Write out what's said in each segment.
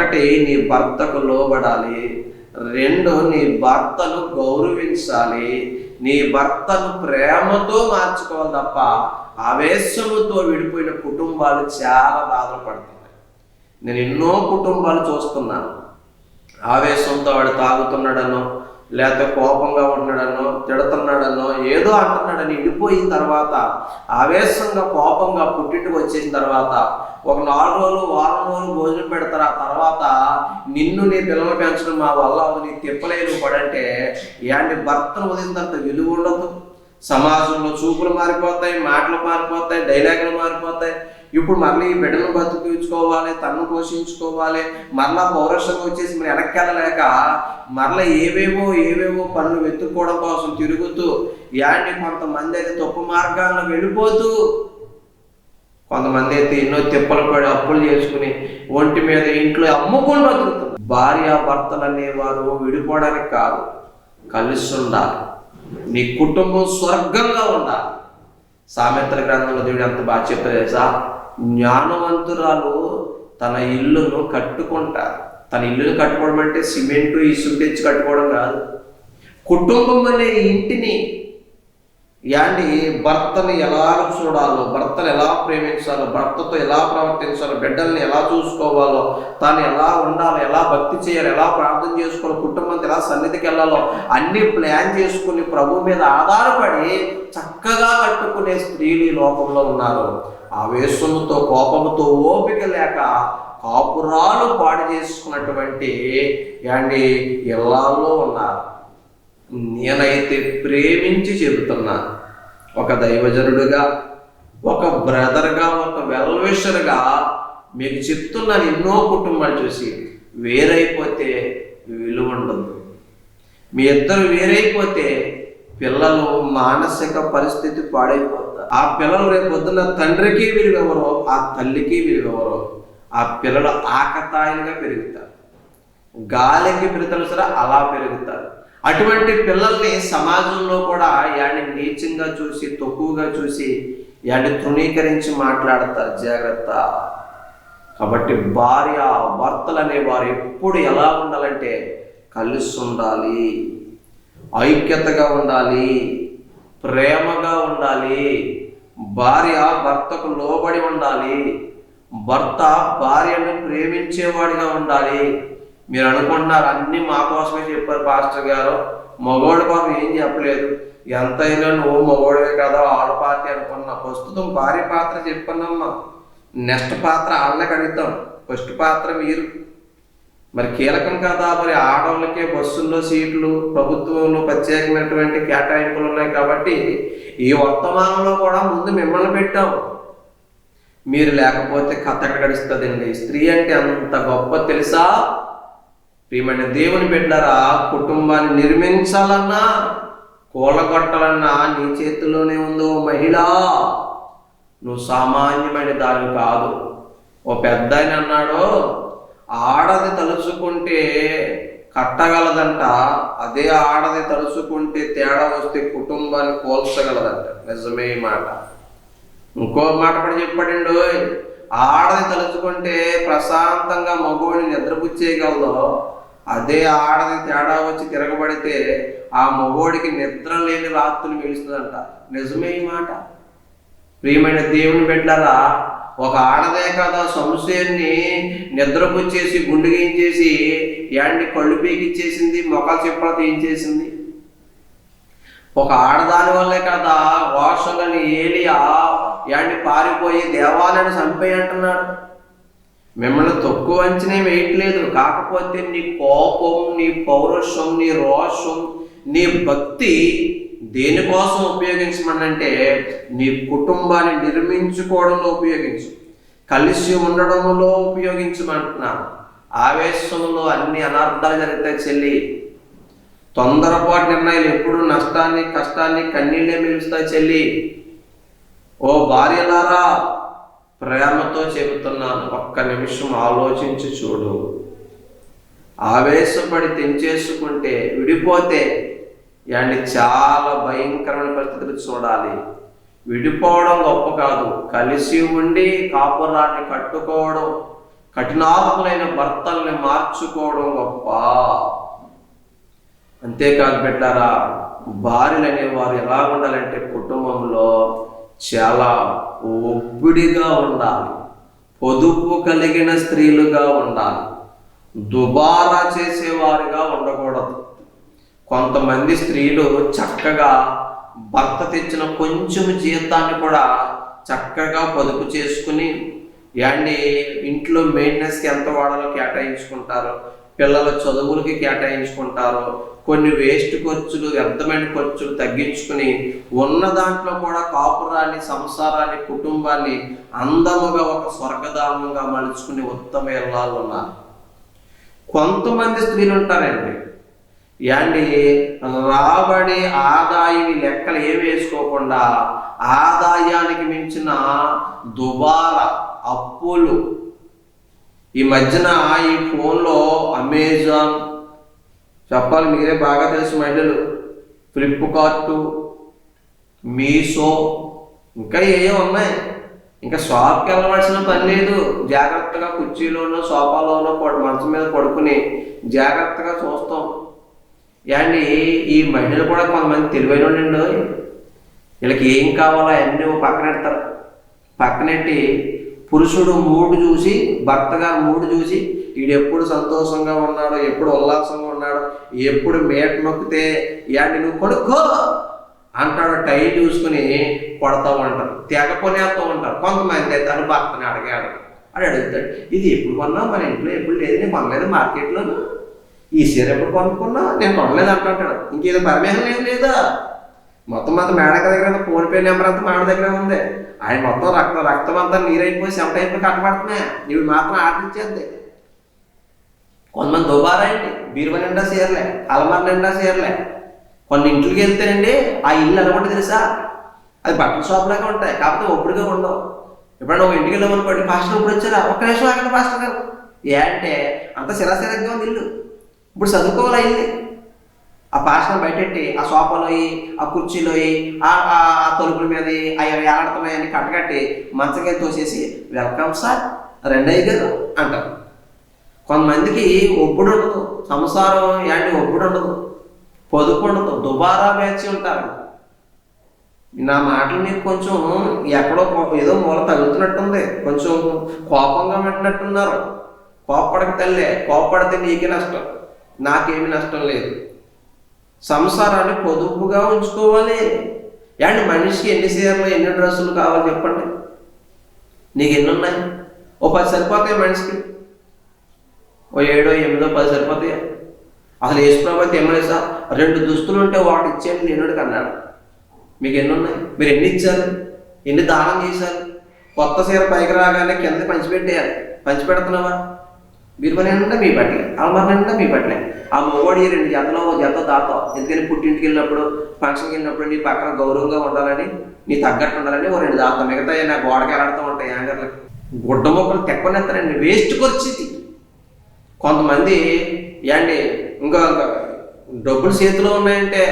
ఒకటి, నీ భర్తకు లోబడాలి. 2, నీ భర్తను గౌరవించాలి. నీ భర్తను ప్రేమతో మార్చుకోవాలి తప్ప ఆవేశముతో విడిపోయిన కుటుంబాలు చాలా బాధపడుతున్నాయి. నేను ఎన్నో కుటుంబాలు చూస్తున్నాను. ఆవేశంతో వాడు తాగుతున్నాడనో, లేకపోతే కోపంగా ఉంటున్నాడనో, తిడుతున్నాడనో, ఏదో అంటున్నాడని విడిపోయిన తర్వాత ఆవేశంగా కోపంగా పుట్టింటికి వచ్చేసిన తర్వాత ఒక 4 రోజులు వారం రోజులు భోజనం పెడతారు. ఆ తర్వాత నిన్ను నీ పిల్లలు పెంచడం మా వల్ల నీ తిప్పలేను పడంటే ఇలాంటి భర్తను వదిలినంత విలువ ఉండదు. సమాజంలో చూపులు మారిపోతాయి, మాటలు మారిపోతాయి, డైలాగులు మారిపోతాయి. ఇప్పుడు మళ్ళీ ఈ బిడ్డను బతికించుకోవాలి, తన్ను పోషించుకోవాలి, మరలా పౌరుషంగా వచ్చేసి మరి వెనక్కి వెళ్ళలేక మరలా ఏవేవో పనులు వెతుక్కోవడం కోసం తిరుగుతూ కొంతమంది అయితే తప్పు మార్గాల్లో వెళ్ళిపోతూ, కొంతమంది అయితే ఎన్నో తిప్పలు పడి అప్పులు చేసుకుని ఒంటి మీద ఇంట్లో అమ్ముకొని బతుకుతుంది. భార్య భర్తలు అనేవారు విడిపోవడానికి కాదు, కలిసి ఉండాలి. నీ కుటుంబం స్వర్గంగా ఉండాలి. సామెతల గ్రంథంలో దేవుడు ఎంత బాగా చెప్పారు తెలుసా? జ్ఞానవంతురాలు తన ఇల్లును కట్టుకుంటారు. తన ఇల్లును కట్టుకోవడం అంటే సిమెంటు ఇసుక తెచ్చి కట్టుకోవడం కాదు. కుటుంబం అనే ఇంటిని భర్తని ఎలా చూడాలో, భర్తను ఎలా ప్రేమించాలో, భర్తతో ఎలా ప్రవర్తించాలో, బిడ్డల్ని ఎలా చూసుకోవాలో, తాను ఎలా ఉండాలో, ఎలా భక్తి చేయాలో, ఎలా ప్రార్థన చేసుకోవాలో, కుటుంబంతో ఎలా సన్నిధికి వెళ్ళాలో అన్ని ప్లాన్ చేసుకుని ప్రభు మీద ఆధారపడి చక్కగా కట్టుకునే స్త్రీలు ఈ లోకంలో ఉన్నారు. ఆవేశంతో కోపంతో ఓపిక లేక కాపురాలు పాడు చేసుకున్నటువంటి ఇళ్ళల్లో ఉన్నారు. నేనైతే ప్రేమించి చెబుతున్నా, ఒక దైవజనుడుగా, ఒక బ్రదర్గా, ఒక వెల్విషర్గా మీకు చెప్తున్నాను. ఎన్నో కుటుంబాలు చూసి వేరైపోతే విలువ ఉండదు. మీ ఇద్దరు వేరైపోతే పిల్లలు మానసిక పరిస్థితి పాడైపోతారు. ఆ పిల్లలు రేపు పొద్దున్న తండ్రికి విలువెవరో, ఆ తల్లికి విలువెవరో. ఆ పిల్లలు ఆకతాయిలుగా పెరుగుతారు, గాలికి పెరుగుతారు సరే అలా పెరుగుతారు. అటువంటి పిల్లల్ని సమాజంలో కూడా నీచంగా చూసి, తక్కువగా చూసి తృణీకరించి మాట్లాడతారు. జాగ్రత్త. కాబట్టి భార్య భర్తలు అనేవారు ఎప్పుడు ఎలా ఉండాలంటే కలిసి ఉండాలి, ఐక్యతగా ఉండాలి, ప్రేమగా ఉండాలి. భార్య భర్తకు లోబడి ఉండాలి, భర్త భార్యను ప్రేమించేవాడిగా ఉండాలి. మీరు అనుకుంటున్నారు అన్నీ మా కోసమే చెప్పారు పాస్టర్ గారు, మగవాడి కోసం ఏం చెప్పలేదు. ఎంతైనా నువ్వు మగవాడివే కదా, ఆడ పార్టీ అనుకున్నా. ప్రస్తుతం భార్య పాత్ర చెప్పన్నమ్మా, నెక్స్ట్ పాత్ర ఆళ్ళకి అడుగుతాం, ఫస్ట్ పాత్ర మీరు. మరి కీలకం కదా. మరి ఆడవాళ్ళకే బస్సుల్లో సీట్లు, ప్రభుత్వంలో ప్రత్యేకమైనటువంటి కేటాయింపులు ఉన్నాయి కాబట్టి ఈ వర్తమానంలో కూడా ముందు మిమ్మల్ని పెట్టాం. మీరు లేకపోతే కథ గడుస్తుందండి. స్త్రీ అంటే అంత గొప్ప తెలుసా? ప్రియమైన దేవుని బిడ్డలారా, కుటుంబాన్ని నిర్మించాలన్నా, కూలగొట్టాలన్నా నీ చేతిలోనే ఉందో మహిళ. నువ్వు సామాన్యమైన దాని కాదు. ఓ పెద్ద ఆయన అన్నాడు, ఆడది తలుచుకుంటే కట్టగలదంట, అదే ఆడది తలుచుకుంటే తేడా వస్తే కుటుంబాన్ని కోల్చగలదంట. నిజమే మాట. ఇంకో మాట కూడా చెప్పాడండు, ఆడది తలుచుకుంటే ప్రశాంతంగా మగవాడిని నిద్రపుచ్చేయగలదో, అదే ఆడది తేడా వచ్చి తిరగబడితే ఆ మగవాడికి నిద్ర లేని రాత్రులు మెలుస్తుందంట. నిజమే ఈ మాట. ప్రియమైన దేవుని బిడ్డలారా, ఒక ఆడదే కదా సంశయాన్ని నిద్రపుచ్చేసి గుండెగించేసి కళ్ళు పీకిచ్చేసింది, మొక్కలు చెప్పలతో ఏం చేసింది. ఒక ఆడదాని వల్లే కదా వాషలని ఏలియా పారిపోయి దేవాలయాన్ని చంపేయి అంటున్నాడు. మిమ్మల్ని తక్కువ అంచనే వేయట్లేదు. కాకపోతే నీ కోపం, నీ పౌరుషం, నీ రోషం, నీ భక్తి దేనికోసం ఉపయోగించమనంటే నీ కుటుంబాన్ని నిర్మించుకోవడంలో ఉపయోగించు, కలిసి ఉండడంలో ఉపయోగించమంటున్నాను. ఆవేశంలో అన్ని అనర్థాలు జరుగుతాయి చెల్లి. తొందరపాటు నిర్ణయాలు ఎప్పుడు నష్టాన్ని, కష్టాన్ని, కన్నీళ్ళే మిలుస్తాయి చెల్లి. ఓ భార్యలారా, ప్రేమతో చెబుతున్నాను, ఒక్క నిమిషం ఆలోచించి చూడు. ఆవేశపడి తెంచేసుకుంటే, విడిపోతే చాలా భయంకరమైన పరిస్థితులు చూడాలి. విడిపోవడం గొప్ప కాదు, కలిసి ఉండి కాపురాన్ని కట్టుకోవడం, కఠినాత్ములైన భర్తల్ని మార్చుకోవడం గొప్ప. అంతేకాదు బిడ్డారా, భార్యలు అనేవారు ఎలా ఉండాలంటే కుటుంబంలో చాలా ఒబ్బిడిగా ఉండాలి, పొదుపు కలిగిన స్త్రీలుగా ఉండాలి, దుబారా చేసేవారుగా ఉండకూడదు. కొంతమంది స్త్రీలు చక్కగా భర్త తెచ్చిన కొంచెం జీతాన్ని కూడా చక్కగా పొదుపు చేసుకుని ఇంట్లో మెయింటెనెన్స్కి ఎంత వాడాలో కేటాయించుకుంటారు, పిల్లల చదువులకి కేటాయించుకుంటారు, కొన్ని వేస్ట్ ఖర్చులు, వ్యర్థమైన ఖర్చులు తగ్గించుకుని ఉన్న దాంట్లో కూడా కాపురాన్ని, సంసారాన్ని, కుటుంబాన్ని అందముగా ఒక స్వర్గధామంగా మలుచుకుని ఉత్తమ ఇల్లాలు ఉన్నారు. కొంతమంది స్త్రీలు ఉంటారండి, రాబడి ఆదాయం లెక్కలు ఏమి వేసుకోకుండా ఆదాయానికి మించిన దుబారా అప్పులు. ఈ మధ్యన ఈ ఫోన్లో అమెజాన్, చెప్పాలి మీరే బాగా తెలుసు మహిళలు, ఫ్లిప్కార్టు, మీషో, ఇంకా ఏవో ఉన్నాయి. ఇంకా షాప్కి వెళ్ళవలసిన పని లేదు. జాగ్రత్తగా కుర్చీలోనో సోఫాలోనో మంచం మీద పడుకుని జాగ్రత్తగా చూస్తాం. ఈ మహిళలు కూడా కొంతమంది తెలివైన వాళ్ళండి, వీళ్ళకి ఏం కావాలో అన్నీ పక్కనెడతారు. పక్కనెట్టి పురుషుడు మూడు చూసి, భర్త గారు మూడు చూసి, వీడు ఎప్పుడు సంతోషంగా ఉన్నాడు, ఎప్పుడు ఉల్లాసంగా ఉన్నాడు, ఎప్పుడు మేట నొక్కితే నువ్వు కొడుకో అంటాడు, టైం చూసుకుని కొడతా ఉంటారు, తెగ కొనేస్తూ ఉంటారు. కొంతమంది అయితే తను భర్తని అడిగాడు అడుగుతాడు, ఇది ఎప్పుడు కొన్నావు, మన ఇంట్లో ఎప్పుడు లేదు, నేను కొనలేదు మార్కెట్లోను, ఈ చీర ఎప్పుడు కొనుక్కున్నా, నేను కొనలేదు అంటుంటాడు. ఇంకేదో పరమేహం ఏం లేదా, మొత్తం అంతా మేడక దగ్గర ఫోన్పే నెంబర్ అంతా మేడ దగ్గర ఉంది. ఆయన మొత్తం రక్తం అంతా నీరైపోయి చెమట అయిపోయి కట్టబడుతున్నాయి, ఇవి మాత్రం ఆర్డర్ ఇచ్చేద్ది. కొంతమంది దుబారా అండి, బీరువా నిండా చీరలే, అలమార నిండా చీరలే. కొన్ని ఇంట్లోకి వెళ్తేనండి ఆ ఇల్లు అనుకుంటే తెలుసా, అది బట్టల షాప్లాగా ఉంటాయి, కాకపోతే ఒప్పుడుగా ఉండవు. ఎప్పుడైనా ఒక ఇంటికి వెళ్ళామనుకోండి, పాస్టర్ ఇప్పుడు వచ్చారా, ఒక్క నిమిషం ఆగండి పాస్టర్ గారు, అంటే అంత సిరాసిరగ్గా ఉంది ఇల్లు. ఇప్పుడు చదువుకోవాలి అయింది. ఆ పాస్టర్ బయటెట్టి ఆ సోఫాలో ఆ కుర్చీలో ఆ తలుపుల మీద అవి ఏలాడుతున్నాయని కట్టకట్టి మంచగా తోసేసి వెల్కమ్ సార్ రెండయ్య గారు అంటారు. కొంతమందికి ఒప్పుడు ఉండదు, సంసారం ఒప్పుడు ఉండదు, పొదుపు ఉండదు, దుబారా వేచి ఉంటారు. నా మాటలు మీకు కొంచెం ఎక్కడో ఏదో మూల తగులుతున్నట్టుంది, కొంచెం కోపంగా పెట్టినట్టున్నారు. కోప్పడక తల్లే, కోప్పడితే నీకే నష్టం, నాకేమి నష్టం లేదు. సంసారాన్ని పొదుపుగా ఉంచుకోవాలి. మనిషికి ఎన్ని చీరలు, ఎన్ని డ్రెస్సులు కావాలి చెప్పండి, నీకు ఎన్ని ఉన్నాయి? ఓ 10 సరిపోతాయి మనిషికి, ఓ 7, 8, 10 సరిపోతాయి. అసలు యేసుప్రభు అయితే ఏమలేదు సార్, 2 దుస్తులు ఉంటే వాటి ఇచ్చేయండి నేనుడికి అన్నాడు. మీకు ఎన్ని ఉన్నాయి? మీరు ఎన్ని ఇచ్చారు, ఎన్ని దానం చేశారు? కొత్త చీర పైకి రాగానే కింద పంచిపెట్టేయాలి, పంచిపెడుతున్నావా? బీరువా నిండా మీ బట్టలే, అలమార నిండా మీ బట్టలే. ఆ మొగోడి 2 జతలో ఓ జత దాతావు, ఎందుకని పుట్టింటికి వెళ్ళినప్పుడు, ఫంక్షన్కి వెళ్ళినప్పుడు నీ పక్కన గౌరవంగా ఉండాలని, నీ తగ్గట్టు ఉండాలని ఓ 2 దాతాం. మిగతా నా గోడకి ఎలాడుతూ ఉంటాయి యాంగర్లకి, గుడ్డ మొక్కలు తెక్కనేస్తారండి, వేస్ట్ ఖర్చుది. కొంతమంది ఇంకా డబ్బులు చేతిలో ఉన్నాయంటే,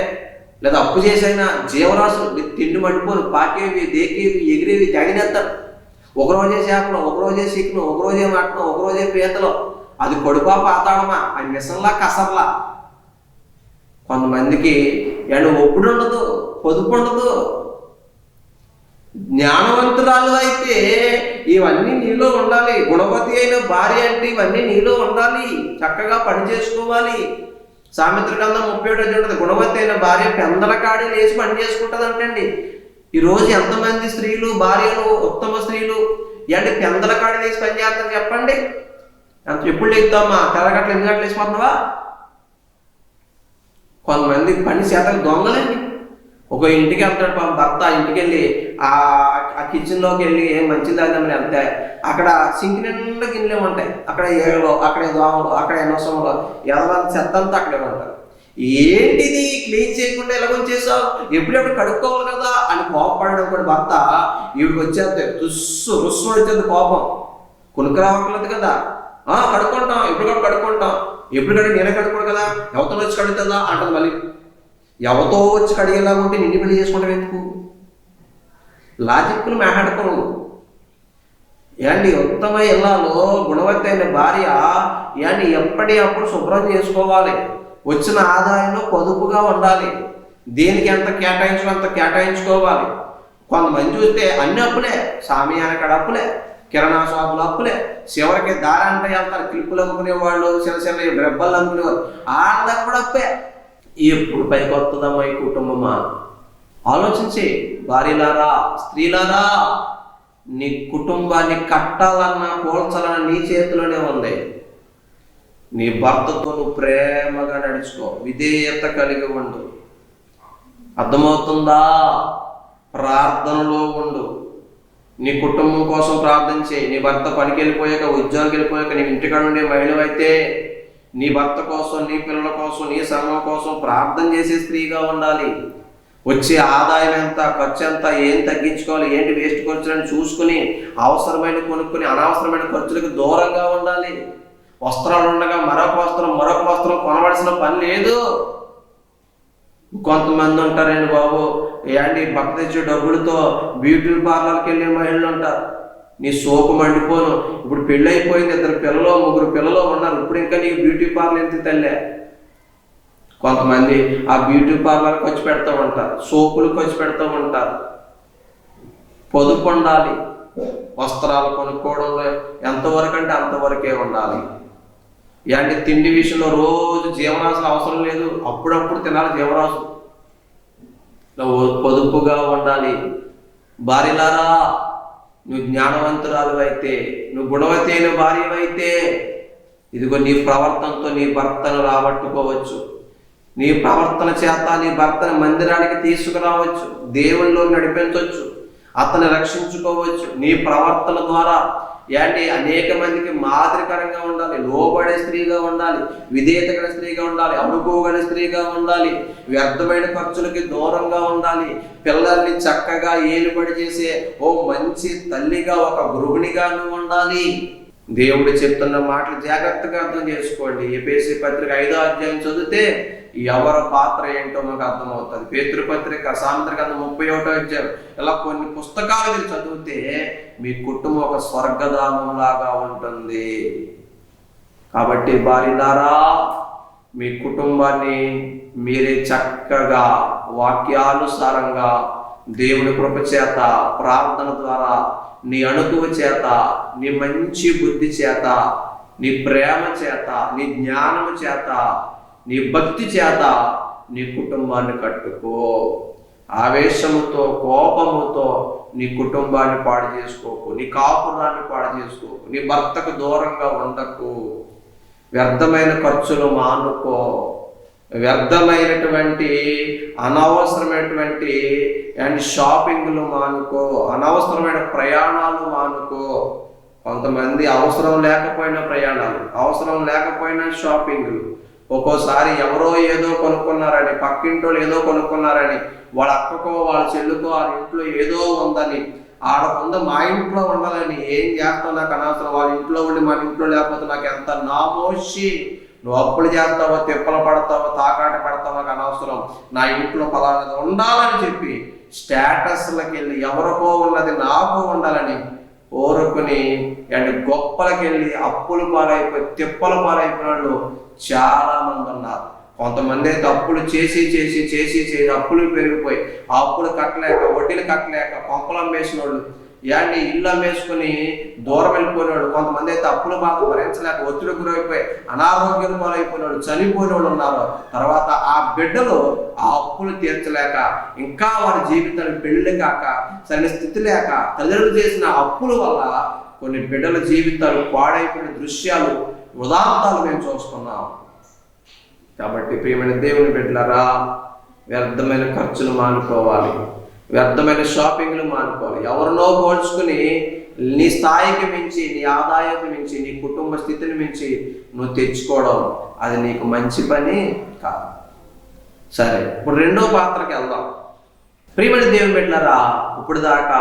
లేదా అప్పు చేసైనా జీవరాశులు తిండి మడిపోరు, పాకేవి, దేకేవి, ఎగిరేవి తెగనేస్తారు. ఒకరోజే చేపలు, ఒకరోజే చికెను, ఒకరోజే మటను, ఒకరోజే పీతలు, అది కొడుపా పాతాడమా, అది మిసంలా కసర్లా. కొంతమందికి ఒప్పుడు ఉండదు, పొదుపు ఉండదు. జ్ఞానవంతురాలు అయితే ఇవన్నీ నీలో ఉండాలి. గుణవతి అయిన భార్య అంటే ఇవన్నీ నీలో ఉండాలి, చక్కగా పని చేసుకోవాలి. సామెతల గ్రంథం 37 ఉంటుంది, గుణవతి అయిన భార్య పెందల కాడి లేచి పని చేసుకుంటుంది అంటండి. ఈరోజు ఎంతమంది స్త్రీలు, భార్యలు, ఉత్తమ స్త్రీలు పెందల కాడి లేచి పని చేస్తారు చెప్పండి? ఎప్పుడు లేపుతామా, తెల్లగట్ల 8 గంటలు వేసిపోతున్నావా? కొంతమంది పని శాతం దొంగలండి. ఒక ఇంటికి వెళ్తాడు భర్త, ఇంటికి వెళ్ళి ఆ కిచెన్లోకి వెళ్ళి ఏం మంచి తాగుదామని వెళ్తే అక్కడ సింక్ నిండా గిన్నెలు ఉంటాయి, అక్కడ ఏగలో, అక్కడే దోమలు, అక్కడ ఎన్నోసంలో ఎదవాళ్ళ చెత్త అంతా అక్కడే ఉంటారు. ఏంటిది క్లీన్ చేయకుండా ఎలా చేసావు, ఎప్పుడెప్పుడు కడుక్కోవాలి కదా అని కోపపడడం కూడా భర్త ఈవిడికి వచ్చేది రుస్సు వచ్చేది కోపం. కొనుక్కు రావట్లేదు కదా, కడుక్కుంటాం, ఎప్పుడు కడుక్కుంటాం, ఎప్పుడు నేనే కడుక్కోడు కదా, ఎవరితో వచ్చి కడుగుతుందా అంటుంది. మళ్ళీ ఎవరితో వచ్చి కడిగేలా ఉంటే నిన్ను పెళ్లి చేసుకుంటాం ఎందుకు? లాజిక్ను మాట్లాడుకోను. ఏంటి ఉత్తమ ఇళ్లలో గుణవతి అయిన భార్య ఏంటి ఎప్పటికప్పుడు శుభ్రం చేసుకోవాలి, వచ్చిన ఆదాయంలో పొదుపుగా ఉండాలి, దేనికి ఎంత కేటాయించుకో అంత కేటాయించుకోవాలి. కొంతమంది చూస్తే అన్ని అప్పులే, సామియానకాడ అప్పులే, కిరాణా షాపులు అప్పులే, చివరికి దారంటే వెళ్తారు క్లిప్పులు అమ్ముకునేవాళ్ళు, చిన్న చిన్న రెబ్బలు అమ్ముకునేవాళ్ళు, వాళ్ళకి కూడా అప్పే. ఎప్పుడు పైకి వస్తుందమ్మా ఈ కుటుంబమా? ఆలోచించి భార్యలారా, స్త్రీలారా, నీ కుటుంబాన్ని కట్టాలన్నా పోల్చాలన్నా నీ చేతిలోనే ఉంది. నీ భర్తతో నువ్వు ప్రేమగా నడుచుకో, విధేయత కలిగి ఉండు. అర్థమవుతుందా? ప్రార్థనలో ఉండు, నీ కుటుంబం కోసం ప్రార్థన చేయి. నీ భర్త పనికి వెళ్ళిపోయాక, ఉద్యోగానికి వెళ్ళిపోయాక, నీ ఇంటికాడ ఉండే మహిళవైతే నీ భర్త కోసం, నీ పిల్లల కోసం, నీ సంఘం కోసం ప్రార్థన చేసే స్త్రీగా ఉండాలి. వచ్చే ఆదాయం ఎంత, ఖర్చు ఎంత, ఏం తగ్గించుకోవాలి, ఏంటి వేస్ట్ ఖర్చులని చూసుకుని అవసరమైన కొనుక్కుని అనవసరమైన ఖర్చులకు దూరంగా ఉండాలి. వస్త్రాలు ఉండగా మరొక వస్త్రం కొనవలసిన పని లేదు. కొంతమంది ఉంటారండి బాబు, ఏంటి భక్తి తెచ్చే డబ్బులతో బ్యూటీ పార్లర్కి వెళ్ళే మహిళలు ఉంటారు. నీ సోపు మండిపోను. ఇప్పుడు పెళ్ళి అయిపోయింది, 2 పిల్లలు 3 పిల్లలు ఉన్నారు, ఇప్పుడు ఇంకా నీకు బ్యూటీ పార్లర్ ఎంత తల్లే. కొంతమంది ఆ బ్యూటీ పార్లర్ ఖర్చు పెడతా ఉంటారు, సోపులు ఖర్చు పెడతా ఉంటారు. పొదుపు ఉండాలి. వస్త్రాలు కొనుక్కోవడంలో ఎంతవరకు అంటే అంతవరకే ఉండాలి. ఏంటి తిండి విషయంలో రోజు జీవరాశులు అవసరం లేదు, అప్పుడప్పుడు తినాలి జీవరాశులు. నువ్వు పొదుపుగా ఉండాలి. భార్యలారా, నువ్వు జ్ఞానవంతురాలు అయితే, నువ్వు గుణవతి అయిన భార్యవైతే, ఇదిగో నీ ప్రవర్తనతో నీ భర్తను రాబట్టుకోవచ్చు. నీ ప్రవర్తన చేత నీ భర్తను మందిరానికి తీసుకురావచ్చు, దేవుళ్ళలో నడిపించవచ్చు, అతన్ని రక్షించుకోవచ్చు. నీ ప్రవర్తన ద్వారా ఏంటి అనేక మందికి మాదిరికరంగా ఉండాలి, లోబడే స్త్రీగా ఉండాలి, విధేయత గల స్త్రీగా ఉండాలి, అడుకోగల స్త్రీగా ఉండాలి, వ్యర్థమైన ఖర్చులకి దూరంగా ఉండాలి, పిల్లల్ని చక్కగా ఏలుబడి చేసే ఓ మంచి తల్లిగా, ఒక గృహిణిగా నువ్వు ఉండాలి. దేవుడు చెప్తున్న మాటలు జాగ్రత్తగా అర్థం చేసుకోండి. ఎఫెసీ పత్రిక 5వ అధ్యాయం చదివితే ఎవరి పాత్ర ఏంటో మాకు అర్థమవుతుంది. పేతురు పత్రిక, సామెతల గ్రంథం 31వ అధ్యాయం, ఇలా కొన్ని పుస్తకాలు మీరు చదివితే మీ కుటుంబం ఒక స్వర్గధామం లాగా ఉంటుంది. కాబట్టి భార్యలారా, మీ కుటుంబాన్ని మీరే చక్కగా వాక్యానుసారంగా దేవుని కృప చేత, ప్రార్థన ద్వారా, నీ అణుకువ చేత, నీ మంచి బుద్ధి చేత, నీ ప్రేమ చేత, నీ జ్ఞానము చేత, నీ భక్తి చేత నీ కుటుంబాన్ని కట్టుకో. ఆవేశముతో, కోపముతో నీ కుటుంబాన్ని పాడు చేసుకోకు, నీ కాపురాన్ని పాడు చేసుకోకు, నీ భర్తకు దూరంగా ఉండకు, వ్యర్థమైన ఖర్చులు మానుకో, వ్యర్థమైనటువంటి అనవసరమైనటువంటి షాపింగ్లు మానుకో, అనవసరమైన ప్రయాణాలు మానుకో. కొంతమంది అవసరం లేకపోయినా ప్రయాణాలు, అవసరం లేకపోయినా షాపింగ్లు. ఒక్కోసారి ఎవరో ఏదో కొనుక్కున్నారని, పక్కింటోళ్ళు ఏదో కొనుక్కున్నారని, వాళ్ళ అక్కకో వాళ్ళ చెల్లుకో వాళ్ళ ఇంట్లో ఏదో ఉందని, ఆడకుంద మా ఇంట్లో ఉండాలని, ఏం చేస్తావు నాకు అనవసరం, వాళ్ళ ఇంట్లో ఉండి మన ఇంట్లో లేకపోతే నాకు ఎంత నామోషి, నువ్వు అప్పులు చేస్తావో, తిప్పలు పడతావో, తాకాట పడతావో నాకు అనవసరం, నా ఇంట్లో ఫలానా ఉండాలని చెప్పి స్టేటస్లకు వెళ్ళి ఎవరికో ఉన్నది నాకు ఉండాలని ఓరుకుని గొప్పలకి వెళ్ళి అప్పులు పాలైపోయి తిప్పల పాలైపోయిన వాళ్ళు చాలా మంది ఉన్నారు. కొంతమంది అయితే అప్పులు చేసి చేసి చేసి చేసి అప్పులు పెరిగిపోయి ఆ అప్పులు కట్టలేక, వడ్డీలు కట్టలేక కొంపలు అమ్మేసిన వాళ్ళు, ఇల్లు అమ్మేసుకుని దూరం వెళ్ళిపోయిన వాళ్ళు, కొంతమంది అయితే అప్పులు బాధ భరించలేక ఒత్తిడి గురైపోయి అనారోగ్యం పాలైపోయిన వాళ్ళు, చనిపోయిన వాళ్ళు ఉన్నారు. తర్వాత ఆ బిడ్డలు ఆ అప్పులు తీర్చలేక, ఇంకా వారి జీవితానికి పెళ్లి కాక, సరైన స్థితి లేక, తల్లిదండ్రులు చేసిన అప్పుల వల్ల కొన్ని బిడ్డల జీవితాలు పాడైపోయిన దృశ్యాలు, ఉదాంతాలు మేము చూస్తున్నాం. కాబట్టి ప్రియమైన దేవుని బిడ్డలారా, వ్యర్థమైన ఖర్చులు మానుకోవాలి, వ్యర్థమైన షాపింగ్లు మానుకోవాలి. ఎవరినో పోల్చుకుని నీ స్థాయికి మించి, నీ ఆదాయానికి మించి, నీ కుటుంబ స్థితిని మించి నువ్వు తెచ్చుకోవడం అది నీకు మంచి పని కాదు. సరే, ఇప్పుడు రెండో పాత్రకి వెళ్దాం. ప్రియమైన దేవుని బిడ్డలారా, ఇప్పుడు దాకా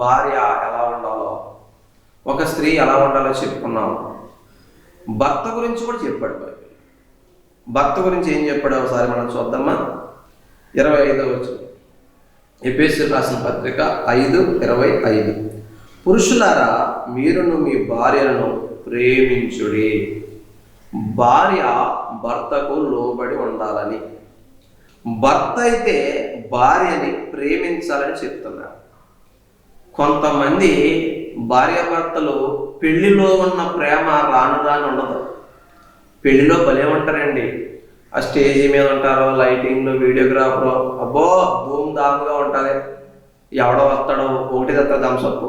భార్య ఎలా ఉండాలో, ఒక స్త్రీ ఎలా ఉండాలో చెప్పుకున్నాం. భర్త గురించి కూడా చెప్పాడు బైబిల్. భర్త గురించి ఏం చెప్పాడో ఒకసారి మనం చూద్దామా? 25వ వచనం, ఎఫెసీయులకు రాసిన పత్రిక 5:25. పురుషులారా మీరును మీ భార్యలను ప్రేమించుడి. భార్య భర్తకు లోబడి ఉండాలని, భర్త అయితే భార్యని ప్రేమించాలని చెప్తున్నారు. కొంతమంది భార్యాభర్తలు పెళ్లిలో ఉన్న ప్రేమ రాను రాను ఉండదు. పెళ్లిలో భలే ఉంటారండి. ఆ స్టేజీ మీద ఉంటారో, లైటింగ్లో, వీడియోగ్రాఫర్, అబ్బో ధూమ్ ధామ్గా ఉంటుంది. ఎవడో వస్తాడో, ఒకటి తెస్తాడు థమ్సప్,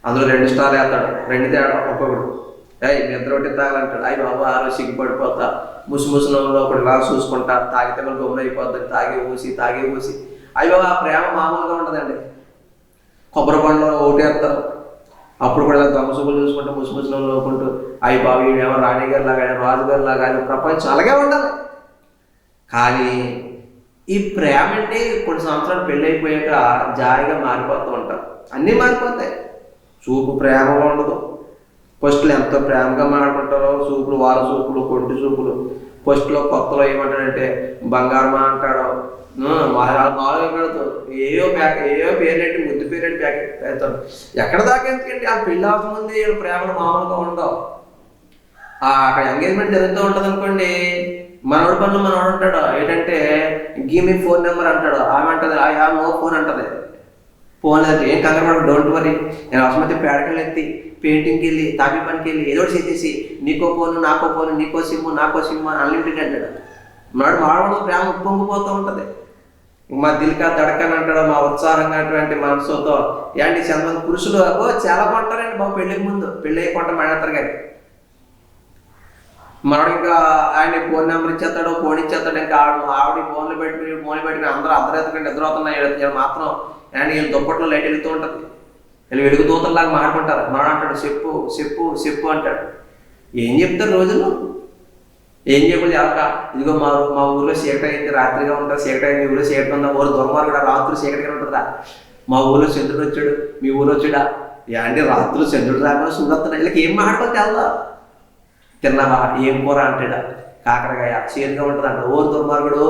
అందులో 2 స్టార్లు వేస్తాడు, 2 తేడా ఒక్కొక్కడు. నిద్ర ఒకటి తాగాలంటాడు. అయ్యి బాబు ఆ రోజు సిగ్గుపడిపోతా, ముసుముసులో ఒకటి రా చూసుకుంటా, తాగితే మళ్ళీ గమ్మున అయిపోతుంది. తాగి ఊసి అయ్యి బాబు ఆ ప్రేమ మామూలుగా ఉంటుందండి. కొబ్బరి బండ్లో ఒకటి వేస్తారు, అప్పుడు కూడా ఇలా దొంగసూపులు చూసుకుంటూ ముసుముసులో నవ్వుకుంటూ అయ్యి బాబు ఈడేమో రాణిగారి లాగా, రాజుగారి లాగా, ప్రపంచం అలాగే ఉండాలి. కానీ ఈ ప్రేమ అంటే కొన్ని సంవత్సరాలు పెళ్ళి అయిపోయాక జాయిగా మారిపోతూ ఉంటారు. అన్నీ మారిపోతాయి. చూపు ప్రేమగా ఉండదు. ఫస్ట్లో ఎంతో ప్రేమగా మాట్లాడుకుంటారో, చూపులు వార చూపులు, కొంటి చూపులు. ఫస్ట్లో కొత్తలో ఏమంటాడంటే బంగారమా అంటాడో, మామూలుగా పెడతాడు. ఏయో పేరెంట్, ముద్దు పేరెంట్ ప్యాకెట్ పెడతాడు. ఎక్కడ దాకా ఎందుకంటే ఆ పెళ్ళి అవ్వకముందే ప్రేమలు మామూలుగా ఉండవు. అక్కడ ఎంగేజ్మెంట్ జరుగుతూ ఉంటుంది అనుకోండి, మనోడి పనులు మనోడు ఉంటాడు. ఏంటంటే గివ్ మీ ఫోన్ నెంబర్ అంటాడు. ఆమె అంటది ఐ హ్యావ్ నో ఫోన్ అంటది. ఫోన్ లేదు, ఏం కంగారు పడకు, డోంట్ వరీ. నేను అవసరమైతే పేడకలు ఎత్తి, పెయింటింగ్కి వెళ్ళి, తాపీ పనికి వెళ్ళి ఏదో చేసేసి నీకో ఫోను నాకో ఫోను, నీకో సిమ్ము నాకో సిమ్ము అన్లిమిటెడ్ అంటాడు. మనోడు మాడవడం ప్రేమ ఉప్పొంగిపోతూ ఉంటుంది. మా దిల్కా దడకని అంటాడు, మా ఉత్సాహంగా అటువంటి మనసుతో. ఏంటి చంద్రమంది పురుషులు అబ్బో చాలా కొంటారండి బాబు పెళ్ళికి ముందు. పెళ్ళి అయ్యి కొంట మాడతారు. కానీ మనోడు ఇంకా ఆయన ఫోన్ నెంబర్ ఇచ్చేస్తాడు, ఫోన్ ఇచ్చేస్తాడు. ఇంకా ఆవిడ ఫోన్లు పెట్టుకుని అందరూ అర్ధరాత్రికంటే ఎదురవుతున్నాయి. మాత్రం అండ్ వీళ్ళు దుప్పట్లో లైట్ వెలుగుతూ ఉంటుంది. వీళ్ళు వెలుగుతూతలాగా మాట్లాడుకుంటారు. మనోడు అంటాడు చెప్పు చెప్పు చెప్పు అంటాడు. ఏం చెప్తారు రోజులు? ఏం చెప్పలేదు ఎవక, ఇదిగో మా ఊర్లో చీకటి అయింది, రాత్రిగా ఉంటుంది, చీకటి అయింది, మీ ఊళ్ళో చీకటి ఉందా? ఊరు దొరమారు కూడా రాత్రులు చీకటిగా ఉంటుందా? మా ఊళ్ళో చంద్రుడు వచ్చాడు, మీ ఊరు వచ్చాడా? అంటే రాత్రులు చంద్రుడు రాకుండా చూడొస్తున్నాడు. వీళ్ళకి ఏం మాట్లాడుకోవాలి తెల్దా? తిన్నావా? ఏం కూర అంటాడా? కాకరకాయ చేదుగా ఉంటుంది అంట. ఊరు దుర్మార్గుడు,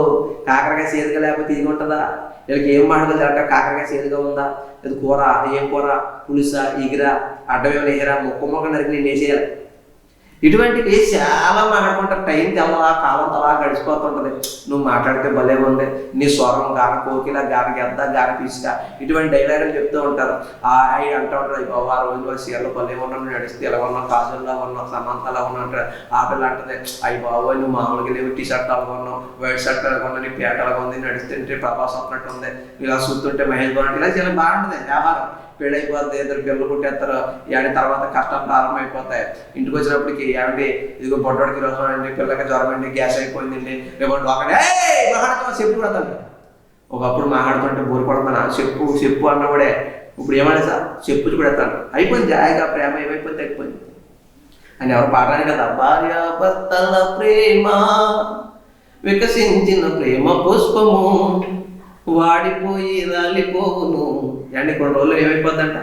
కాకరకాయ చేదుగా లేకపోతే ఇది ఉంటుందా? వీళ్ళకి ఏం మాట్లాడుతుంది అంట? కాకరకాయ చేదుగా ఉందా? ఇది కూర, ఏం కూర? పులుసా, ఎగిరా, అడ్డమేమైనా వేయరా, మొక్క నరికి నేను వేసేయాలి. ఇటువంటివి చాలా మాట్లాడుకుంటారు. టైం తెల్లలా, కాలం తలా గడిచిపోతుంటుంది. నువ్వు మాట్లాడితే భలే ఉంది, నీ స్వరం గాన కోకిల, గాన గెద్ద, గాన పిసుక, ఇటువంటి డైలాగులు చెప్తూ ఉంటారు. అవి అంటూ ఉంటారు. అయ్యి బాబు ఆ రోజు సీఎల్లో భలే ఉన్నాను, నడిస్తే ఎలా ఉన్నావు, కాజుల్లా ఉన్నావు, సమంతలా ఉన్నట్టు. ఆ పిల్ల అంటుంది అయ్యి బాబు నువ్వు మామూలుగా లేవు, టీ షర్ట్ అలా ఉన్నావు, వైట్ షర్ట్ అలా ఉన్నా, నీ పేట అలా ఉంది, నడిస్తుంటే ప్రభాస్ వస్తున్నట్టు ఉంది, ఇలా చూస్తుంటే మహేష్ బాబు ఇలా చాలా బాగుంటుంది వ్యవహారం. పెళ్ళి అయిపోతుంది, 2 పిల్లలు పుట్టేస్తారు. ఏడాది తర్వాత కష్టాలు ప్రారంభమైపోతాయి. ఇంటికి వచ్చినప్పటికి ఏమండి ఇదిగో బొడ్డోడికి రోజు అండి, పిల్లలకి జ్వరం అండి, గ్యాస్ అయిపోయిందండి, రేపు ఒకటే చెప్పు కూడా. ఒకప్పుడు మాట్లాడుతుంటే బోరు పడుతున్నా, చెప్పు చెప్పు అన్నవాడే ఇప్పుడు ఏమన్నా సార్ చెప్పు కూడా ఎత్తాను. అయిపోయింది జాయిగా ప్రేమ, ఏమైపోయింది అయిపోయింది అని ఎవరు పాడరాని కదా. భార్యాభర్తల ప్రేమ వికసించిన ప్రేమ పుష్పము వాడిపోయి రాలిపోను. అండి కొన్ని రోజులు ఏమైపోద్దంట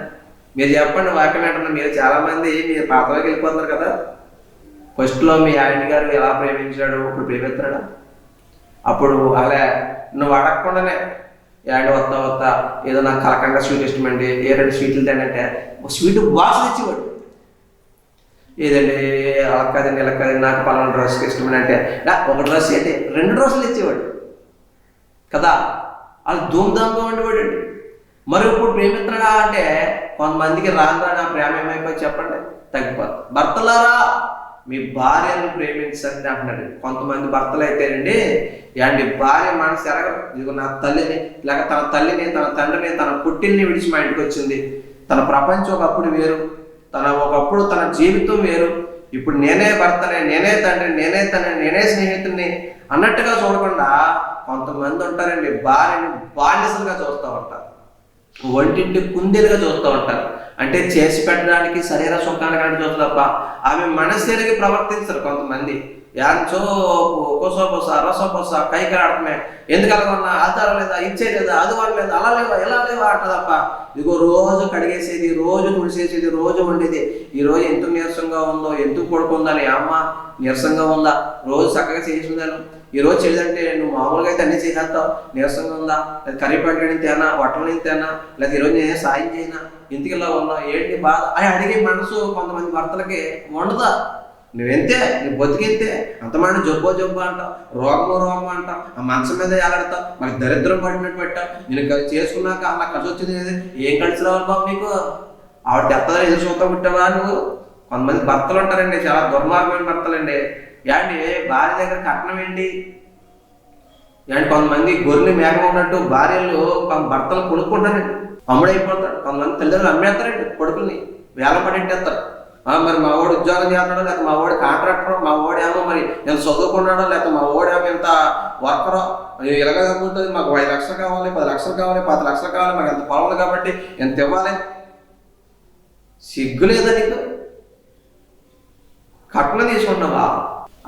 మీరు చెప్పండి. వాక్యం ఏంటన్నా, మీరు చాలామంది మీరు పాతలోకి వెళ్ళిపోతున్నారు కదా. ఫస్ట్లో మీ ఆయన గారు ఎలా ప్రేమించాడు, ఇప్పుడు ప్రేమిస్తున్నాడా? అప్పుడు అలా నువ్వు అడగకుండానే ఏడు వస్తా ఏదో నాకు కలకంగా స్వీట్ ఇష్టమండి, ఏ 2 స్వీట్లు తినంటే స్వీట్ బాక్స్ తెచ్చేవాడు. ఏదండి అలా కదండి ఇలా కదండి, నాకు పలానా డ్రెస్కి ఇష్టమని అంటే ఒక డ్రెస్ అయితే 2 డ్రెస్సులు ఇచ్చేవాడు కదా. అది ధూమ్ధామ్గా ఉండేవాడు. మరి ఇప్పుడు ప్రేమిస్తున్నాడా అంటే కొంతమందికి రాను నా ప్రేమ ఏమైపోయి చెప్పండి తగ్గిపోతుంది. భర్తలారా మీ భార్యను ప్రేమించండి అంటున్నాడు. కొంతమంది భర్తలు అయితేనండి ఏంటి భార్య మనసు ఎరగదు. ఇదిగో నా తల్లిని లేక తన తల్లిని, తన తండ్రిని, తన పుట్టిల్ని విడిచి మా ఇంటికి వచ్చింది. తన ప్రపంచం ఒకప్పుడు వేరు, ఒకప్పుడు తన జీవితం వేరు. ఇప్పుడు నేనే భర్తనే, నేనే తండ్రిని, నేనే తండ్రిని, నేనే స్నేహితుడిని అన్నట్టుగా చూడకుండా కొంతమంది ఉంటారండి భార్యని బానిసలుగా చూస్తూ ఉంటారు, వంటింటి కుందేలుగా చూస్తూ ఉంటారు. అంటే చేసి పెట్టడానికి, శరీర సుఖానికి చూస్తారు తప్ప ఆమె మనస్సుకి ప్రవర్తించరు. కొంతమంది యాంచో కొసోపొస రసోపొస కైకలాడటమే, ఎందుకు అలాగన్నా ఆధారం లేదా, ఇచ్చేయలేదా, అది వాళ్ళేదా, అలా లేవా, ఎలా లేవా అంట తప్ప ఇదిగో రోజు కడిగేసేది, రోజు తుడిసేసేది, రోజు వండేది. ఈరోజు ఎందుకు నీరసంగా ఉందో, ఎందుకు పడుకుందని అమ్మ నీరసంగా ఉందా, రోజు చక్కగా చేసిందాను. ఈరోజు చేయదంటే నువ్వు మామూలుగా అయితే అన్నీ చేసేస్తావు, నీరసంగా ఉందా, లేదా కర్రీపాటు తేనా, వట్టలు తేనా, లేదా ఈరోజు నేనే సాయం చేయనా, ఎందుకు ఇలా ఉన్నావు, ఏంటి బాధ అని అడిగే మనసు కొంతమంది భర్తలకి ఉండదా. నువ్వెంతే, నువ్వు బతికెంతే, అంతమంది జబ్బు అంటావు, రోగము అంటావు, ఆ మంచం మీద ఏలాడతావు, మరి దరిద్రం పడినట్టు పెట్టావు. నేను చేసుకున్నాక అలా కలిసి వచ్చింది ఏం కలిసి రావాలి బాబు నీకు, ఆవిడ తెత్తదని ఎదురు చూస్తా పుట్టావా నువ్వు. కొంతమంది భర్తలు ఉంటారండి, చాలా దుర్మార్గమైన భర్తలండి. ఏంటి భార్య దగ్గర కట్నం ఏంటి, ఏంటి కొంతమంది గొర్రెని మేకం ఉన్నట్టు భార్యలు భర్తలు కొనుక్కుంటారండి, అమ్ముడైపోతాడు. కొంతమంది తల్లిదండ్రులు అమ్మేస్తారండి కొడుకుల్ని, వేల పడెట్టేస్తారు. మరి మా వాడు ఉద్యోగం చేస్తున్నాడో, లేకపోతే మా వాడు కాంట్రాక్టరో, మా వాడేమో మరి ఎంత చదువుకున్నాడో, లేకపోతే మా వాడేమో ఎంత వర్కరో, ఇలాగ ఉంటుంది, మాకు 5 లక్షలు కావాలి, 10 లక్షలు కావాలి, 10 లక్షలు కావాలి, మాకు ఎంత పొలం కాబట్టి ఎంత ఇవ్వాలి. సిగ్గు లేదా నీకు? కట్నం తీసుకుంటావా?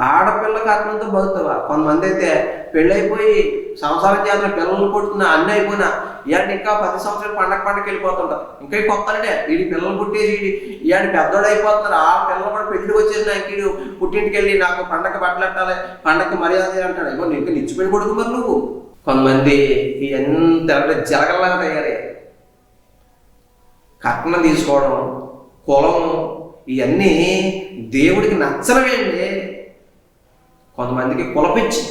ఆడపిల్ల కట్నంతో బతుకుతావా? కొంతమంది అయితే పెళ్ళైపోయి సంసారం చేసిన పిల్లలు పుట్టిన అన్నీ అయిపోయినా ఇవాళ ఇంకా 10 సంవత్సరాలు పండగకి వెళ్ళిపోతుంటారు. ఇంకా కొత్తలే వీడి పిల్లలు పుట్టేసి ఇవాళ పెద్దోడు అయిపోతున్నారు. ఆ పిల్లలు కూడా పెళ్లికి వచ్చేసి నాకు వీడు పుట్టింటికి వెళ్ళి నాకు పండగ బట్టలెట్టాలి, పండగకి మర్యాద అంటాడు. ఇగో నీకు నిచ్చిపోయి కొడుకు మరి నువ్వు. కొంతమంది ఎంత జలగల్లాగా తయారయ్యాయి. కట్నం తీసుకోవడం, కులం, ఇవన్నీ దేవుడికి నచ్చనవేండి. కొంతమందికి కులపిచ్చి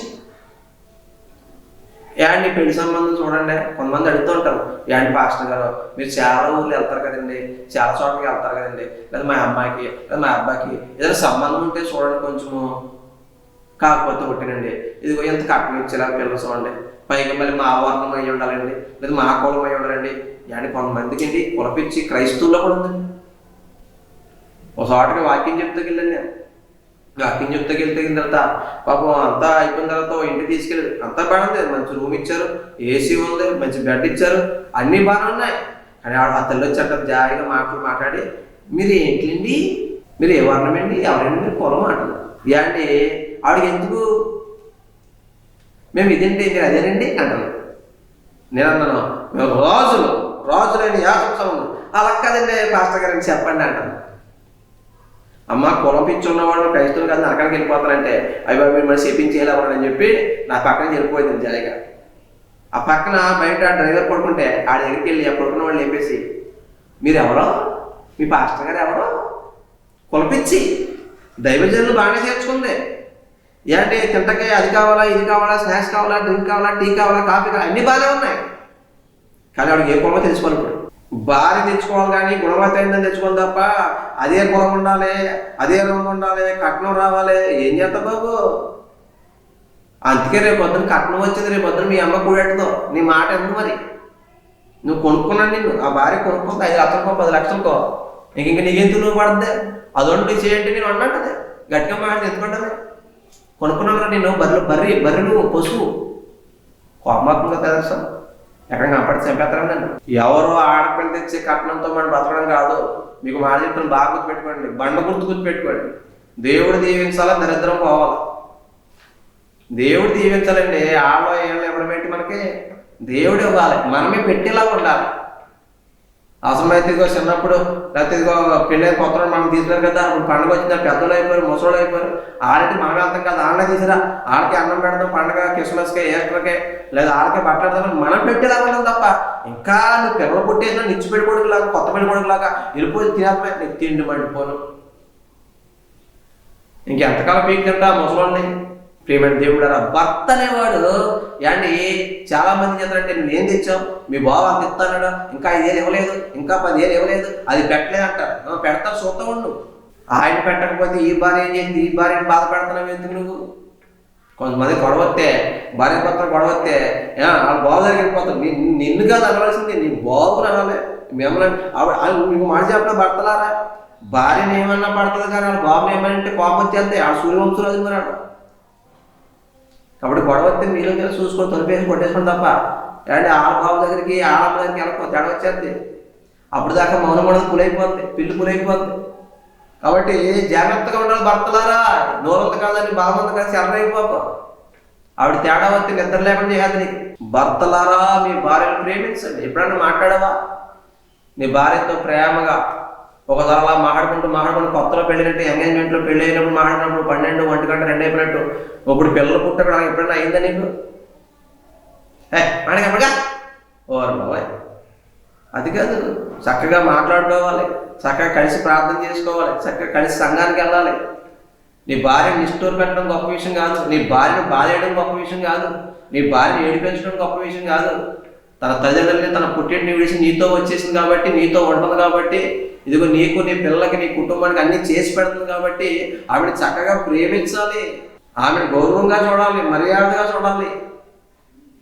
యాండి పెళ్లి సంబంధం చూడండి. కొంతమంది అడుగుతూ ఉంటారు, యాండి పాస్టర్ గారు మీరు చాలా ఊర్లు వెళ్తారు కదండి, చాలా చోట్లకి వెళ్తారు కదండి, లేదా మా అమ్మాయికి లేదా మా అబ్బాయికి ఏదైనా సంబంధం ఉంటే చూడండి కొంచెము, కాకపోతే ఒకటేనండి ఇదిగో ఎంత కట్నం ఇచ్చేలా పిల్లలు చూడండి, పైగా మళ్ళీ మా వర్ణం అయ్యి ఉండాలండి, లేదా మా కులం అయ్యి ఉండాలండి. యాండి కొంతమందికి ఏంటి కులపిచ్చి క్రైస్తవుల్లో కూడా ఉందండి. ఒక చోటకి వాక్యం చెప్తాకెళ్ళండి నేను, వాక్యం చెప్తాకెళ్ళిన తర్వాత పాపం అంతా అయిపోయిన తర్వాత ఇంటికి తీసుకెళ్ళి అంతా బాగుంది, మంచి రూమ్ ఇచ్చారు, ఏసీ ఉంది, మంచి బెడ్ ఇచ్చారు, అన్నీ బాగానే ఉన్నాయి. కానీ ఆవిడ ఆ తల్లి వచ్చాక జాయిగా మాట్లాడి మీరు ఏంటండి, మీరు ఏ వర్ణం అండి, ఎవరండి, మీరు కులం అంటారు. ఇలాంటి ఆవిడకి ఎందుకు మేము ఇదేంటి మీరు అదేనండి అంటాను. నేను అన్నాను మేము రాజులని యాసం అలా కదండి పాస్టర్ గారిని చెప్పండి అంటాను. అమ్మ కులం పిచ్చి ఉన్నవాడు క్రైస్తవులు కాదు నరకానికి వెళ్ళిపోతానంటే అవి మీరు మరి చెప్పించేయాలని చెప్పి నా పక్కన వెళ్ళిపోయింది జాయిగా. ఆ పక్కన బయట డ్రైవర్ పడుకుంటే ఆడి దగ్గరికి వెళ్ళి ఆ పడుకున్న వాళ్ళు లేపేసి మీరు ఎవరో, మీ పాస్టర్ గారు ఎవరో, కులపిచ్చి దైవజనులు బాగానే చేర్చుకుంది. ఏంటి తింటకే అది కావాలా, ఇది కావాలా, స్నాక్స్ కావాలా, డ్రింక్ కావాలా, టీ కావాలా, కాఫీ కావాలా, అన్నీ బాగానే ఉన్నాయి. కానీ ఆవిడకి ఏ కులమో తెలుసుకోవాలి. ఇప్పుడు భార్య తెచ్చుకోవాలి కానీ గుణవతి అయిందని తెచ్చుకోవాలి తప్ప అదే కులం ఉండాలి, అదే రంగు ఉండాలి, కట్నం రావాలి, ఏం చేస్తావు బాబు. అందుకే రేపు పొద్దున కట్నం వచ్చింది, రేపు పొద్దున మీ అమ్మ కూడెట్టదో నీ మాట ఎందుకు మరి. నువ్వు కొనుక్కున్నాను నిన్ను ఆ భార్య కొనుక్కో 5 లక్షలకో 10 లక్షలకో ఇంక నీకెందుకు నువ్వు పడద్దే అదొంటి చేయండి నేను అన్నట్టుదే గట్టిగా మాట ఎందుకుంటుంది. కొనుక్కున్నాను నేను బర్రె నువ్వు పశువు కోపమాత్మక ప్రదర్శన ఎక్కడ కనపడి చంపేస్తారా నన్ను. ఎవరో ఆడపిల్ల తెచ్చే కట్నంతో మనం బతకడం కాదు. మీకు మాట చెప్తాను బాగా గుర్తుపెట్టుకోండి, బండ గుర్తుపెట్టుకోండి. దేవుడు దీవించాలా, దరిద్రం పోవాలా. దేవుడు దీవించాలండి. ఆళ్ళ ఏళ్ళు ఎవరు పెట్టి మనకి దేవుడు ఇవ్వాలి, మనమే పెట్టేలా ఉండాలి. అవసరమైతే ఇదిగో చిన్నప్పుడు లేకపోతే ఇదిగో పెళ్ళి కొత్త మనం తీసుకున్నారు కదా, అప్పుడు పండుగ వచ్చిందా పెద్దలు అయిపోయారు, ముసలు అయిపోయారు, ఆడికి మనం వెళ్తాం కదా, ఆడనే తీసుకురా, ఆడికి అన్నం పెడతాం పండుగ క్రిస్మస్కి ఈస్టర్కి, లేదా ఆడికే బట్టలు పెడతాం, మనం పెట్టేలా ఉంటాం తప్ప ఇంకా నువ్వు పిల్లలు పుట్టేసినా నిచ్చి పెళ్ళికొడుకులాగా కొత్త పెళ్ళికొడుకులాగా వెళ్ళిపోయి తినేపే నీకు తిండి మండిపోను. ఇంకెంతకాలం పీకి తింటా ముసలోని. ప్రియమైన దేవుడు భర్త అనేవాడు ఏంటి చాలా మంది చేస్తారంటే నువ్వేం తెచ్చావు, మీ బావ అంత ఇస్తాడు, ఇంకా 5 ఏళ్ళు ఇవ్వలేదు, ఇంకా 10 ఏళ్ళు ఇవ్వలేదు, అది పెట్టలేదు అంటారు. పెడతారు చూస్తా ఉండు. ఆయన పెట్టకపోతే ఈ భార్య ఏం చేసింది, ఈ భార్యని బాధ పెడుతున్నావు ఎందుకు నువ్వు. కొంతమంది గొడవస్తే భార్య భర్త గొడవస్తే వాళ్ళ బాబు దగ్గరికి వెళ్ళిపోతారు. నిన్ను కాదు అనవలసింది, నీ బాబుని అనాలి. మిమ్మల్ని మీకు మాట చెప్పిన భర్తలారా, భార్యని ఏమన్నా పడుతుంది కానీ వాళ్ళ బాబుని ఏమంటే కోపం వచ్చేస్తే ఆ సూర్యవంశులు అది మరి కాబట్టి గొడవ వస్తే మీరు చూసుకొని తొలిపేసి కొట్టేసుకుని తప్ప అంటే ఆళ్ళ బాబు దగ్గరికి ఆళ్ళమ్మ దగ్గరికి వెళ్ళకపోతే తేడా వచ్చేది. అప్పుడు దాకా మౌనం కూడా పులైపోద్ది, పిల్లి పులైపోద్ది. కాబట్టి జాగ్రత్తగా ఉండాలి భర్తలారా. నోరంత కాదని బలమంత కాదు ఎర్రైపోకు. ఆవిడ తేడా వస్తే నిద్ర లేకుండా చేయాలి నీకు. భర్తలారా మీ భార్యను ప్రేమించండి. ఎప్పుడన్నా మాట్లాడవా నీ భార్యతో ప్రేమగా ఒకసారి అలా మాట్లాడుకుంటూ కొత్తలో పెళ్ళినట్టు ఎంగేజ్మెంట్లో పెళ్ళి అయినప్పుడు మాట్లాడినప్పుడు 12, 1 గంట 2 అయిపోయినట్టు ఇప్పుడు పిల్లలు పుట్టక ఎప్పుడన్నా అయిందా నీకు? మాడగా ఓరు బాబాయ్, అది కాదు. చక్కగా మాట్లాడుకోవాలి, చక్కగా కలిసి ప్రార్థన చేసుకోవాలి, చక్కగా కలిసి సంఘానికి వెళ్ళాలి. నీ భార్యను నిష్ఠూరు పెట్టడం గొప్ప విషయం కాదు, నీ భార్యను బాధేయడం గొప్ప విషయం కాదు, నీ భార్యను ఏడిపించడం గొప్ప విషయం కాదు. తన తల్లిదండ్రులని తన పుట్టింటిని విడిచి నీతో వచ్చేసింది కాబట్టి, నీతో ఉంటుంది కాబట్టి, ఇదిగో నీకు నీ పిల్లలకి నీ కుటుంబానికి అన్ని చేసి పెడుతుంది కాబట్టి ఆవిడ చక్కగా ప్రేమించాలి, ఆమెను గౌరవంగా చూడాలి, మర్యాదగా చూడాలి.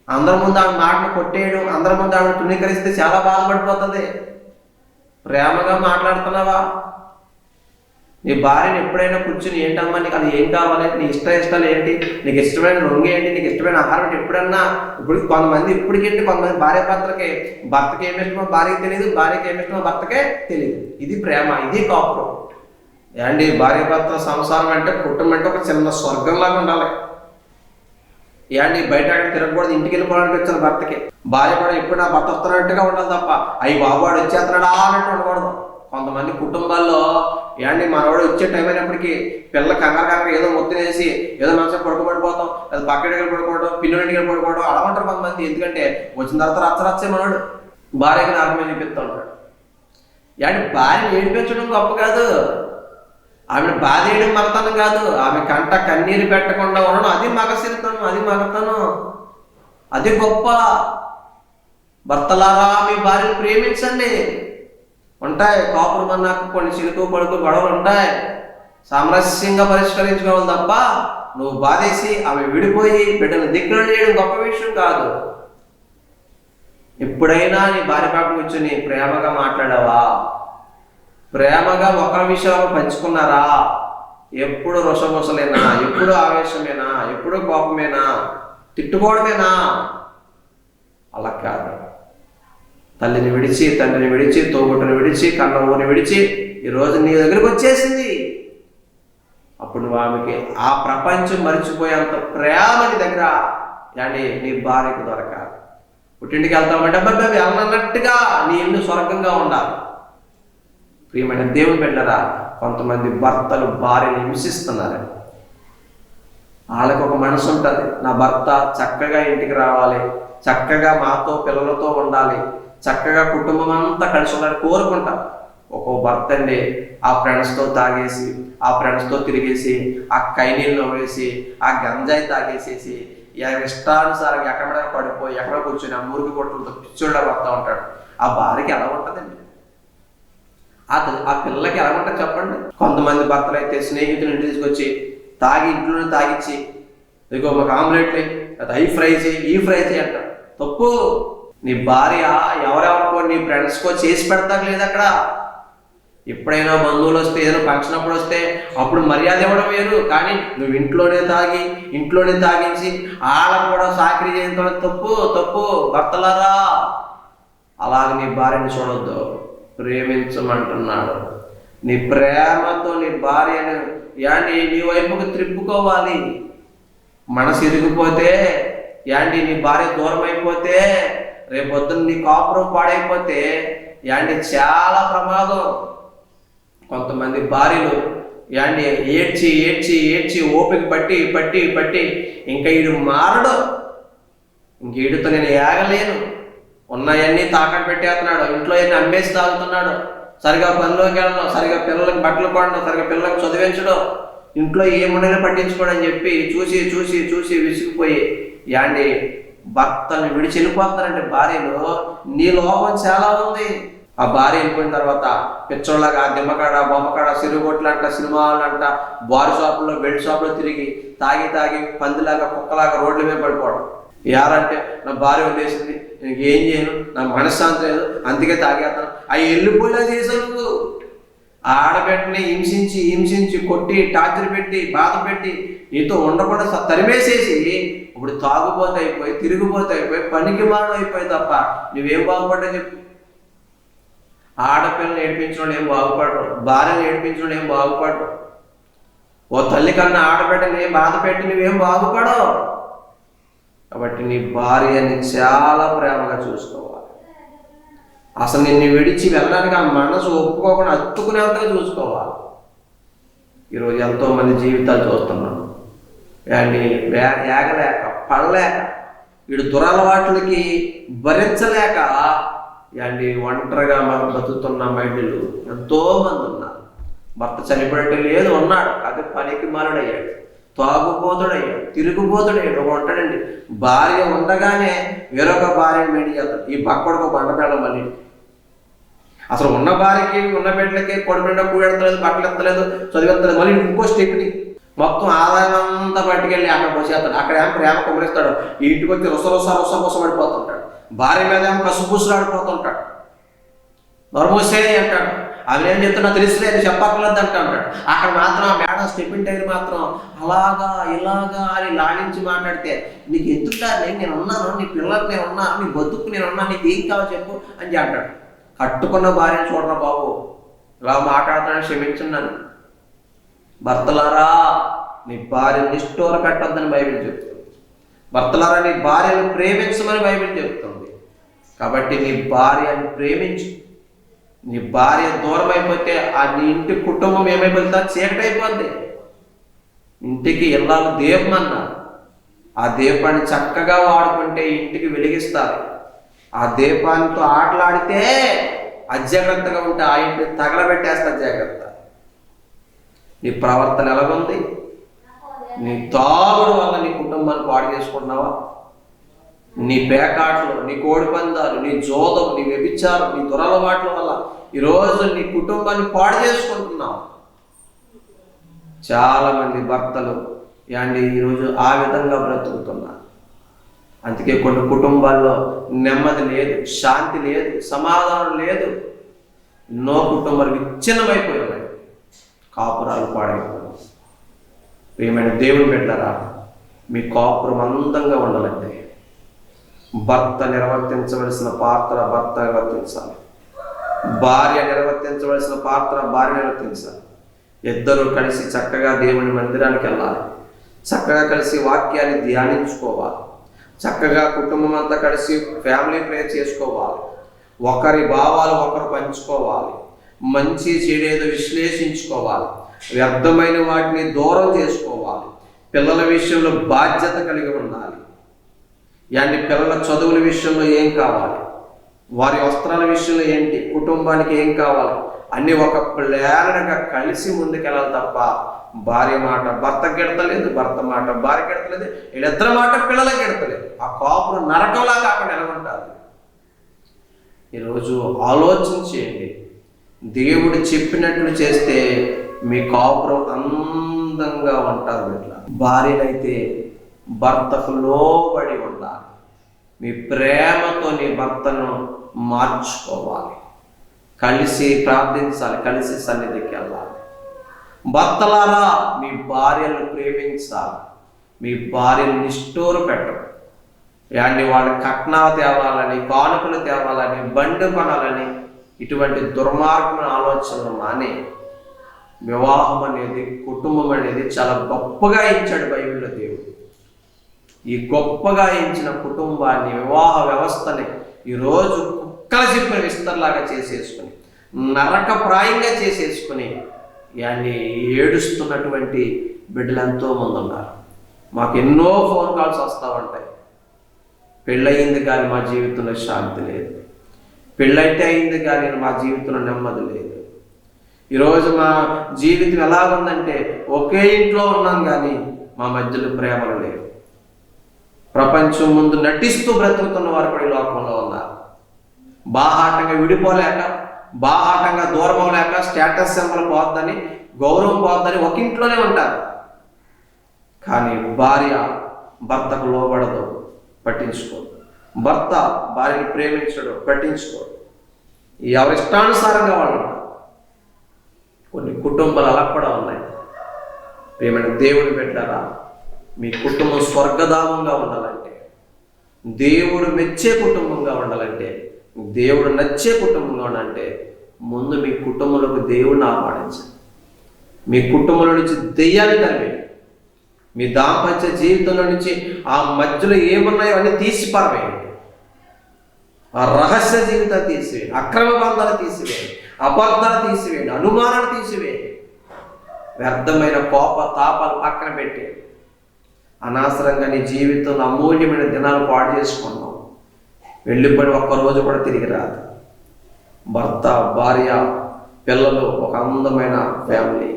అందరి ముందు ఆమె మాటను కొట్టేయడం, అందరి ముందు ఆమెను తృణీకరిస్తే చాలా బాధపడిపోతుంది. ప్రేమగా మాట్లాడుతున్నావా? నీ భార్యను ఎప్పుడైనా కూర్చుని ఏంటమ్మా నీకు అది ఏం కావాలి, నీ ఇష్టాలు ఏంటి, నీకు ఇష్టమైన రంగు ఏంటి, నీకు ఇష్టమైన ఆహారం ఏంటి, ఎప్పుడన్నా ఇప్పుడు కొంతమంది భార్య భర్తకి ఏమి ఇష్టమో భార్యకి తెలియదు, భార్యకి ఏమి ఇష్టమో భర్తకే తెలియదు. ఇది ప్రేమ, ఇది కాపురం. ఏమండి, భార్య భర్త సంసారం అంటే కుటుంబం అంటే ఒక చిన్న స్వర్గంలాగా ఉండాలి. ఏమండి, బయట తిరగకూడదు, ఇంటికి వెళ్ళిపోవాలనిపించాలి భర్తకి. భార్య కూడా ఎప్పుడు నా భర్త వస్తున్నట్టుగా ఉండాలి తప్ప అయ్యి బాబువాడు వచ్చేస్తున్నాడా అన్నట్టు ఉండకూడదు. కొంతమంది కుటుంబాల్లో ఏమండి మనవాడు వచ్చే టైం అయినప్పటికీ పిల్లల కంగారు ఏదో మొత్తం ఏదో మంచిగా పడుకోబడిపోతాం, లేదా పక్కన దగ్గర పడుకోవడం, పిల్లల దగ్గర పడుకోవడం అలా ఉంటారు కొంతమంది. ఎందుకంటే వచ్చిన తర్వాత రచ్చే మనవాడు భార్యకి నార్మల్ చూపిస్తూ ఉంటాడు. ఏమంటే భార్యను ఏడిపించడం గొప్ప కాదు, ఆమెను బాధ వేయడం మగతనం కాదు, ఆమె కంట కన్నీరు పెట్టకుండా ఉండడం అది మగసిరితనం, అది మగతనం, అది గొప్ప. భర్తలారా మీ భార్యను ప్రేమించండి. ఉంటాయి కాపురం అన్నాక కొన్ని చిరుకు పడుకు గొడవలు ఉంటాయి, సామరస్యంగా పరిష్కరించుకోవాలి తప్ప నువ్వు బాధేసి ఆమె విడిపోయి బిడ్డను దిక్కులు చేయడం గొప్ప విషయం కాదు. ఎప్పుడైనా నీ భార్య పాప కూర్చొని ప్రేమగా మాట్లాడావా? ప్రేమగా ఒకరి విషయాలు పంచుకున్నారా? ఎప్పుడు రొసగొసలేనా, ఎప్పుడు ఆవేశమేనా, ఎప్పుడు కోపమేనా, తిట్టుకోవడమేనా? అలా కాదు. తల్లిని విడిచి, తండ్రిని విడిచి, తోబుట్టుని విడిచి, కన్న ఊరిని విడిచి ఈరోజు నీ దగ్గరికి వచ్చేసింది. అప్పుడు నువ్వు ఆమెకి ఆ ప్రపంచం మరిచిపోయేంత ప్రేమ నీ దగ్గర నీ భార్యకు దొరకాలి. పుట్టింటికి వెళ్తామంటే అబ్బాయి వెళ్ళనట్టుగా నీ ఇల్లు స్వర్గంగా ఉండాలి. ప్రియమైన దేవుని బిడ్డలారా, కొంతమంది భర్తలు భార్యని హింసిస్తున్నారు. వాళ్ళకు ఒక మనసు ఉంటుంది, నా భర్త చక్కగా ఇంటికి రావాలి, చక్కగా మాతో పిల్లలతో ఉండాలి, చక్కగా కుటుంబం అంతా కలిసి ఉండాలని కోరుకుంటారు. ఒక్కో భర్త అండి ఆ ఫ్రెండ్స్తో తాగేసి, ఆ ఫ్రెండ్స్తో తిరిగేసి, ఆ కైనీళ్ళు వేసి, ఆ గంజాయి తాగేసేసి ఇష్టానుసారంగా ఎక్కడ పడిపోయి ఎక్కడ కూర్చొని ఆ మురికి కొట్టులతో పిచ్చోళ్ళ పడుతూ ఉంటాడు. ఆ భార్యకి ఎలా ఉంటుందండి? ఆ పిల్లలకి ఎలా ఉంటుంది చెప్పండి? కొంతమంది భర్తలు అయితే స్నేహితులు ఇంటి తీసుకొచ్చి తాగి ఇంట్లోనే తాగిచ్చి ఇదిగో ఒక ఆమ్లెట్ అది ఈ ఫ్రై చేయి అంట. తప్పు. నీ భార్య ఎవరెవరికో నీ ఫ్రెండ్స్కో చేసి పెడతాక లేదు అక్కడ. ఎప్పుడైనా బంధువులు వస్తే ఏదైనా ఫంక్షన్ అప్పుడు వస్తే అప్పుడు మర్యాద ఇవ్వడం వేరు, కానీ నువ్వు ఇంట్లోనే తాగించి వాళ్ళకు కూడా సాకిరీ చేయడం తప్పు. భర్తలారా, అలాగే నీ భార్యని చూడొద్దు, ప్రేమించమంటున్నాడు. నీ ప్రేమతో నీ భార్యను నీ వైపుకు త్రిప్పుకోవాలి. మనసు ఇరిగిపోతే నీ భార్య దూరం అయిపోతే, రేపొద్దున నీ కాపురం పాడైపోతే చాలా ప్రమాదం. కొంతమంది భార్యలు ఏడ్చి ఓపిక పట్టి ఇంకా ఈడు మారడు, ఇంక ఈడుతో నేను ఏగలేను, ఉన్నాయన్నీ తాకట్టు పెట్టేస్తున్నాడు, ఇంట్లో అన్ని అమ్మేసి తాగుతున్నాడు, సరిగా పనిలోకి వెళ్ళడం, సరిగా పిల్లలకు బట్టలు కొనడం, సరిగా పిల్లలకు చదివించడం, ఇంట్లో ఏముండని పట్టించుకోవడం అని చెప్పి చూసి విసిగిపోయి భర్తను విడిచి వెళ్ళిపోతారంటే భార్యలో నీ లోపం చాలా ఉంది. ఆ భార్య వెళ్ళిపోయిన తర్వాత పిచ్చోళ్ళగా దిమ్మకాడ, బొమ్మకాడ, సిరుగుొట్లంట, సినిమాలంట, బార్ షాపుల్లో, బెల్ట్ షాపులో తిరిగి తాగి పందిలాగా కుక్కలాగా రోడ్ల మీద పడిపోవడం. యారంటే నా భార్య వదిలేసింది, నేను ఏం చేయను, నాకు మనశ్శాంతి లేదు, అందుకే తాగేస్తాను. అవి వెళ్ళిపోయేలా చేశాను. ఆడబెట్టని హింసించి కొట్టి టార్చర్ పెట్టి బాధ పెట్టి నీతో ఉండకుండా తరిమేసేసి ఇప్పుడు తాగుబోతు అయిపోయి, తిరిగిపోతూ అయిపోయి, పనికి మానం అయిపోయి తప్ప నువ్వేం బాగుపడ్డా చెప్పు. ఆడపిల్లని ఏడిపించడం ఏం బాగుపడరు, భార్యను ఏడిపించడం ఏం బాగుపడరు. ఓ తల్లి కన్నా ఆడబిడ్డని బాధ పెట్టి నువ్వేం బాగుపడవు. కాబట్టి నీ భార్యని చాలా ప్రేమగా చూసుకోవాలి. అసలు నిన్ను విడిచి వెళ్ళడానికి ఆ మనసు ఒప్పుకోకుండా హత్తుకునేంతగా చూసుకోవాలి. ఈరోజు ఎంతోమంది జీవితాలు చూస్తున్నాం. అండి ఏగలేక పడలేక వీడు దురలవాట్లకి భరించలేక అండి ఒంటరిగా మనం బతుకుతున్న మహిళలు ఎంతోమంది ఉన్నారు. భర్త చనిపోయేట్టు లేదు, ఉన్నాడు, అది పనికి మారుడయ్యాడు, తాగుబోతుడయ్యాడు, తిరుగుబోతుడయ్యాడు. ఒక ఉంటాడండి, భార్య ఉండగానే వేరొక భార్యను మేడి చేస్తాడు. ఈ పక్కడికి ఒక బండపేళ్ళ మళ్ళీ అసలు ఉన్న భార్యకి ఉన్న బిడ్డలకి కొడుకు నిండా కూడెడతలేదు, బట్టలు ఎత్తలేదు, చదివెత్తలేదు. మళ్ళీ ఇంకో స్టెప్ని మొత్తం ఆదాయం అంతా పట్టుకెళ్ళి అక్కడ పోసేస్తాడు. అక్కడ ఏమో ప్రేమ కుమరిస్తాడు. ఈ ఇంటికి వచ్చి రొస పడిపోతుంటాడు. భార్య మీద ఏమో కసుపూసులు ఆడిపోతుంటాడు. నొరమూసే అంటాడు. అవి ఏం చెప్తున్నా తెలుసులేదు, చెప్పక్కర్లేదు అంటాడు. అక్కడ మాత్రం ఆ మేడం స్టెప్పిన్ టైర్ మాత్రం అలాగా ఇలాగా అని లాడించి మాట్లాడితే, నీకు ఎందుకు నేను ఉన్నాను, నీ పిల్లలకు నేను ఉన్నాను, నీ బతుకు నేను ఉన్నాను, నీకు ఏం కావాలి చెప్పు అని అంటాడు. కట్టుకున్న భార్యను చూడరా బాబు, ఇలా మాట్లాడుతానని క్షమించున్నాను. భర్తలారా, నీ భార్యను నిష్ఠూర పెట్టొద్దని బైబిల్ చెప్తుంది. భర్తలారా, నీ భార్యను ప్రేమించమని బైబిల్ చెప్తుంది. కాబట్టి నీ భార్యను ప్రేమించు. నీ భార్య దూరం అయిపోతే ఆ నీ ఇంటి కుటుంబం ఏమైపోతుందా? చీకటి అయిపోద్ది. ఇంటికి ఇళ్ళాలు దీపం అన్నారు. ఆ దీపాన్ని చక్కగా వాడుకుంటే ఇంటికి వెలిగిస్తారు. ఆ దీపాలతో ఆటలాడితే అజాగ్రత్తగా ఉంటే ఆ ఇంటిని తగలబెట్టేస్తా. జాగ్రత్త. నీ ప్రవర్తన ఎలాగుంది? నీ తాగుడు వల్ల నీ కుటుంబాన్ని పాడు చేసుకుంటున్నావా? నీ పేకాట్లు, నీ కోడి పందాలు, నీ జోదం, నీ వ్యభిచారం, నీ దురలవాట్ల వల్ల ఈరోజు నీ కుటుంబాన్ని పాడు చేసుకుంటున్నావు. చాలామంది భర్తలు ఈరోజు ఆ విధంగా బ్రతుకుతున్నారు. అందుకే కొన్ని కుటుంబాల్లో నెమ్మది లేదు, శాంతి లేదు, సమాధానం లేదు. ఎన్నో కుటుంబాలు విచ్ఛిన్నమైపోయాయి, కాపురాలు పాడైపోయాయి. ప్రియమైన దేవుని బిడ్డలారా, మీ కాపురం అందంగా ఉండాలంటే భర్త నిర్వర్తించవలసిన పాత్ర భర్త నిర్వర్తించాలి, భార్య నిర్వర్తించవలసిన పాత్ర భార్య నిర్వర్తించాలి. ఇద్దరూ కలిసి చక్కగా దేవుని మందిరానికి వెళ్ళాలి, చక్కగా కలిసి వాక్యాన్ని ధ్యానించుకోవాలి, చక్కగా కుటుంబం అంతా కలిసి ఫ్యామిలీ ప్రేయర్ చేసుకోవాలి, ఒకరి భావాలు ఒకరు పంచుకోవాలి, మంచి చెడేదో విశ్లేషించుకోవాలి, వ్యర్థమైన వాటిని దూరం చేసుకోవాలి, పిల్లల విషయంలో బాధ్యత కలిగి ఉండాలి. పిల్లల చదువుల విషయంలో ఏం కావాలి, వారి వస్త్రాల విషయంలో ఏంటి, కుటుంబానికి ఏం కావాలి, అన్నీ ఒక ప్లాన్గా కలిసి ముందుకెళ్ళాలి తప్ప భార్య మాట భర్తకి ఎడతలేదు, భర్త మాట భార్యకి ఎడతలేదు, వీళ్ళిద్దరి మాట పిల్లలకి ఎడతలేదు. ఆ కాపురం నరకంలా కాకుండా ఎలాగుంటారు? ఈరోజు ఆలోచించేయండి. దేవుడు చెప్పినట్లు చేస్తే మీ కాపురం అందంగా ఉంటారు. ఇట్లా భార్యలైతే భర్తకు లోబడి ఉండాలి. మీ ప్రేమతో నీ భర్తను మార్చుకోవాలి, కలిసి ప్రార్థించాలి, కలిసి సన్నిధికి వెళ్ళాలి. భర్తలారా, మీ భార్యను ప్రేమించాలి, మీ భార్యను నిష్ఠూర పెట్టరు. వాళ్ళ కట్నాలు తేవాలని, కానుకలు తేవాలని, బండి కొనాలని ఇటువంటి దుర్మార్గమైన ఆలోచనలు మాని వివాహం అనేది, కుటుంబం అనేది చాలా గొప్పగా ఇచ్చాడు బైబిల్లో దేవుడు. ఈ గొప్పగా ఇచ్చిన కుటుంబాన్ని, వివాహ వ్యవస్థని ఈరోజు కుక్కల చెప్పిన విస్తరలాగా చేసేసుకుని, నరకప్రాయంగా చేసేసుకుని ఏడుస్తున్నటువంటి బిడ్డలు ఎంతో మంది ఉన్నారు. మాకు ఎన్నో ఫోన్ కాల్స్ వస్తూ ఉంటాయి. పెళ్ళయింది కానీ మా జీవితంలో శాంతి లేదు, పెళ్ళైతే అయింది కానీ మా జీవితంలో నెమ్మది లేదు. ఈరోజు మా జీవితం ఎలాగుందంటే ఒకే ఇంట్లో ఉన్నాం కానీ మా మధ్యలో ప్రేమలు లేవు. ప్రపంచం ముందు నటిస్తూ బ్రతుకుతున్న వారు కూడా ఈ లోకంలో ఉన్నారు. బాహాటంగా విడిపోలేక, బాహాటంగా దూరం అవ్వలేక, స్టేటస్ సింబల్ పోద్దని, గౌరవం పోద్దని ఒక ఇంట్లోనే ఉంటారు. కానీ భార్య భర్తకు లోబడదు, పట్టించుకోడు. భర్త భార్యని ప్రేమించడు, పట్టించుకోడు. ఎవరి ఇష్టానుసారంగా వాళ్ళు ఉంటారు. కొన్ని కుటుంబాలు అలా కూడా ఉన్నాయి. ప్రియమైన దేవుని బిడ్డలారా, మీ కుటుంబం స్వర్గధామంగా ఉండాలంటే, దేవుడు మెచ్చే కుటుంబంగా ఉండాలంటే, దేవుడు నచ్చే కుటుంబంగా ఉండాలంటే ముందు మీ కుటుంబంలోకి దేవుడిని ఆహ్వానించండి. మీ కుటుంబంలో నుంచి దెయ్యాన్ని తరివేయండి. మీ దాంపత్య జీవితంలో నుంచి ఆ మధ్యలో ఏమున్నాయో అన్నీ తీసి పారవేయండి. ఆ రహస్య జీవితాన్ని తీసివేయండి, అక్రమ బంధాలు తీసివేయండి, అబద్ధాలు తీసివేయండి, అనుమానాలు తీసివేయండి. వ్యర్థమైన కోప తాపాలు పక్కన పెట్టి అనవసరంగా నీ జీవితంలో అమూల్యమైన దినాలు పాడు చేసుకున్నావు. వెళ్ళిపోయి ఒక్కరోజు కూడా తిరిగి రాదు. భర్త, భార్య, పిల్లలు, ఒక అందమైన ఫ్యామిలీ,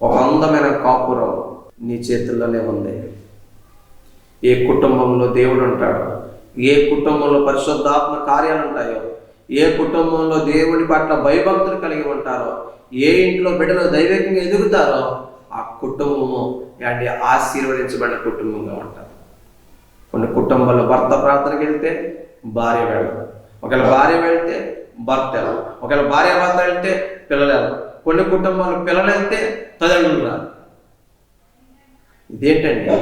ఒక అందమైన కాపురం నీ చేతుల్లోనే ఉంది. ఏ కుటుంబంలో దేవుడు ఉంటాడో, ఏ కుటుంబంలో పరిశుద్ధాత్మ కార్యాలు ఉంటాయో, ఏ కుటుంబంలో దేవుడి పట్ల భయభక్తులు కలిగి ఉంటారో, ఏ ఇంట్లో బిడ్డలు దైవికంగా ఎదుగుతారో ఆ కుటుంబము అంటే ఆశీర్వదించబడిన కుటుంబంగా ఉంటారు. కొన్ని కుటుంబాల్లో భర్త ప్రార్థనకి వెళ్తే భార్య వెళ్ళదు, ఒకవేళ భార్య వెళ్తే భర్త వెళ్ళదు, ఒకవేళ భార్య భర్త వెళ్తే పిల్లలు వెళ్ళదు. కొన్ని కుటుంబాలు పిల్లలు వెళ్తే తల్లిదండ్రులు రాదు. ఇదేంటండి?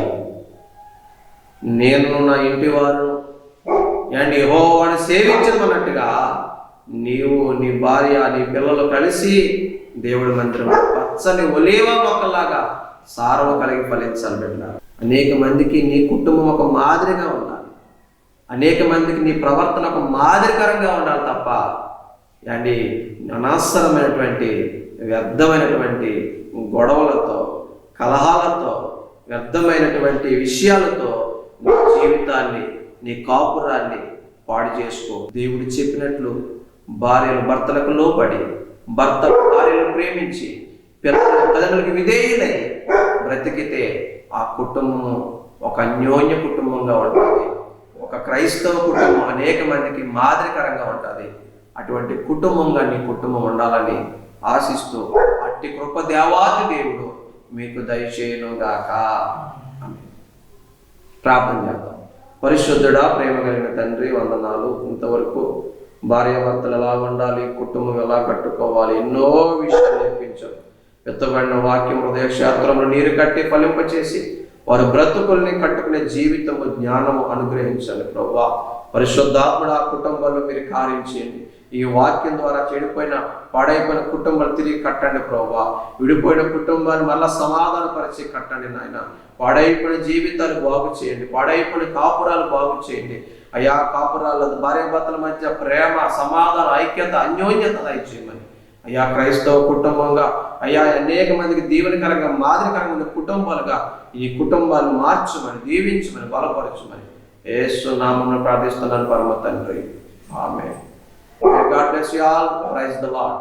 నేను నా ఇంటి వారు అండ్ యెహోవాను సేవించమన్నట్టుగా నీవు, నీ భార్య, నీ పిల్లలు కలిసి దేవుడి మందిరం పచ్చని ఒలీవ మొక్కలాగా సారవ కలిగి ఫలించాలి బిడ్డ. అనేక మందికి నీ కుటుంబం ఒక మాదిరిగా ఉండాలి. అనేక మందికి నీ ప్రవర్తన ఒక మాదిరికరంగా ఉండాలి తప్ప అండి అనవసరమైనటువంటి వ్యర్థమైనటువంటి గొడవలతో, కలహాలతో, వ్యర్థమైనటువంటి విషయాలతో నీ జీవితాన్ని, నీ కాపురాన్ని పాడు చేసుకో. దేవుడు చెప్పినట్లు భార్యలు భర్తలకు లోబడి, భర్త భార్యను ప్రేమించి, పిల్లల తల్లిదండ్రులకు విధేయులై బ్రతికితే ఆ కుటుంబము ఒక అన్యోన్య కుటుంబంగా ఉంటుంది. ఒక క్రైస్తవ కుటుంబం అనేక మందికి మాదిరికరంగా ఉంటుంది. అటువంటి కుటుంబంగా నీ కుటుంబం ఉండాలని ఆశిస్తూ అట్టి కృప దేవాది దేవుడు మీకు దయచేయును గాక. ప్రార్థన చేద్దాం. పరిశుద్ధుడా, ప్రేమ కలిగిన తండ్రి, వందనాలు. ఇంతవరకు భార్యాభర్తలు ఎలా ఉండాలి, కుటుంబం ఎలా కట్టుకోవాలి, ఎన్నో విషయాలు నేర్పించారు. ఎత్తబడిన వాక్యం హృదయ క్షేత్రంలో నీరు కట్టి ఫలింపచేసి వారి బ్రతుకుల్ని కట్టుకునే జీవితము, జ్ఞానము అనుగ్రహించాలి ప్రభువా. పరిశుద్ధాత్ముడు ఆ కుటుంబాల్లో మీరు కార్యం చేయండి. ఈ వాక్యం ద్వారా చెడిపోయిన, పాడైపోయిన కుటుంబాలు తిరిగి కట్టండి ప్రభువా. విడిపోయిన కుటుంబాన్ని మళ్ళా సమాధానపరిచి కట్టండి నాయన. పాడైపోయిన జీవితాలు బాగు చేయండి, పాడైపోయిన కాపురాలు బాగు చేయండి అయ్యా. కాపురాలు భార్యాభర్తల మధ్య ప్రేమ, సమాధానం, ఐక్యత, అన్యోన్యత దయచేయమని అయ్యా. క్రైస్తవ కుటుంబంగా అయ్యా అనేక మందికి దీవెనకరంగా, మాదిరికరంగా ఉన్న కుటుంబాలుగా ఈ కుటుంబాలను మార్చమని, దీవించమని, బలపరచమని యేసు నామమున ప్రార్థిస్తున్నాను పరమ తండ్రి. ఆమేన్. God bless you all. Praise the Lord.